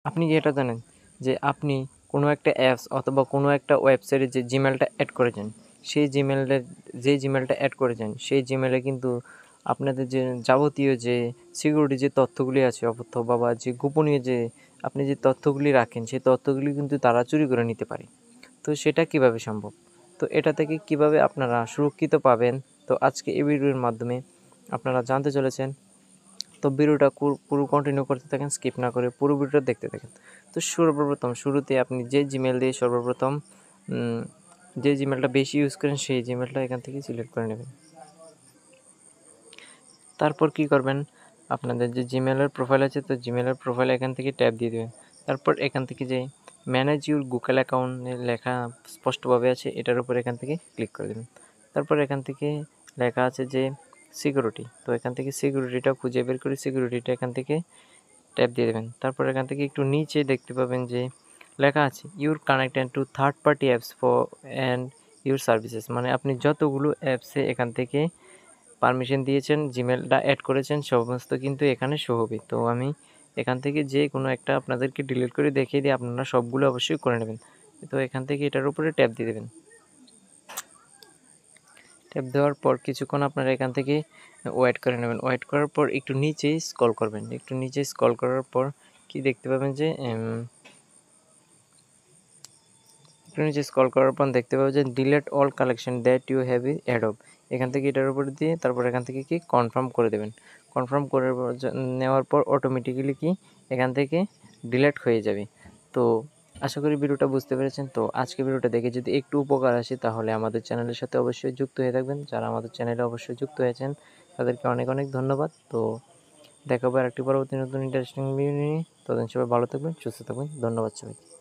আপনি কি এটা জানেন যে আপনি কোনো একটা অ্যাপস অথবা কোনো একটা ওয়েবসাইটে যে জিমেলটা অ্যাড করেছেন, সেই জিমেলের যে জিমেলটা অ্যাড করেছেন সেই জিমেলে কিন্তু আপনাদের যে যাবতীয় যে সিকিউরিটি যে তথ্যগুলি আছে অথবা বা যে গোপনীয় যে আপনি যে তথ্যগুলি রাখেন সেই তথ্যগুলি কিন্তু তারা চুরি করে নিতে পারে। তো সেটা কিভাবে সম্ভব? তো এটা থেকে কিভাবে আপনারা সুরক্ষিত পাবেন? তো আজকে এই ভিডিওর মাধ্যমে আপনারা জানতে চলেছেন। তো ভিডিওটা পুরো কন্টিনিউ করতে থাকেন, স্কিপ না করে পুরো ভিডিওটা দেখতে থাকেন। তো সর্বপ্রথম শুরুতে আপনি যে জিমেল দিয়ে সর্বপ্রথম যে জিমেলটা বেশি ইউজ করেন সেই জিমেলটা এখান থেকে সিলেক্ট করে নেবেন। তারপর কি করবেন, আপনাদের যে জিমেলের প্রোফাইল আছে তো জিমেলের প্রোফাইলে এখান থেকে ট্যাপ দিয়ে দেবেন। তারপর এখান থেকে যে ম্যানেজ ইউর গুগল অ্যাকাউন্টে লেখা স্পষ্টভাবে আছে এটার উপর এখান থেকে ক্লিক করে দেবেন। তারপর এখান থেকে লেখা আছে যে সিকিউরিটি, তো এখান থেকে সিকিউরিটিটা খুঁজে বের করে সিকিউরিটিটা এখান থেকে ট্যাপ দিয়ে দেবেন। তারপর এখান থেকে একটু নিচে দেখতে পাবেন যে লেখা আছে your connected to third party apps for and your services, মানে আপনি যতগুলো অ্যাপসে এখান থেকে পারমিশন দিয়েছেন জিমেলটা অ্যাড করেছেন সমস্ত কিন্তু এখানে শো হবে। তো আমি এখান থেকে যে কোনো একটা আপনাদেরকে ডিলিট করে দেখিয়ে দিই, আপনারা সবগুলো অবশ্যই করে নেবেন। তো এখান থেকে এটার উপরে ট্যাপ দিয়ে দেবেন। ট্যাপ দেওয়ার পর কিছুক্ষণ আপনারা এখান থেকে ওয়েট করে নেবেন। ওয়েট করার পর একটু নিচেই স্ক্রল করবেন। একটু নিচে স্ক্রল করার পর কি দেখতে পাবেন যে একটু নিচে স্ক্রল করার পর দেখতে পাবেন যে delete all collection that you have in Adobe, এখান থেকে এটার উপর দিয়ে তারপর এখান থেকে কি কনফার্ম করে দেবেন। কনফার্ম করে নেওয়ার পর অটোমেটিক্যালি কি এখান থেকে ডিলিট হয়ে যাবে। তো আশা করি ভিডিওটা বুঝতে পেরেছেন। তো আজকে ভিডিওটা দেখে যদি একটু উপকার আসে তাহলে আমাদের চ্যানেলের সাথে অবশ্যই যুক্ত হয়ে থাকবেন। যারা আমাদের চ্যানেলে অবশ্যই যুক্ত হয়েছেন তাদেরকে অনেক অনেক ধন্যবাদ। তো দেখা হবে আরেকটি পরবর্তী নতুন ইন্টারেস্টিং ভিডিও নিয়ে। ততদিন সবাই ভালো থাকবেন, সুস্থ থাকবেন। ধন্যবাদ সবাইকে।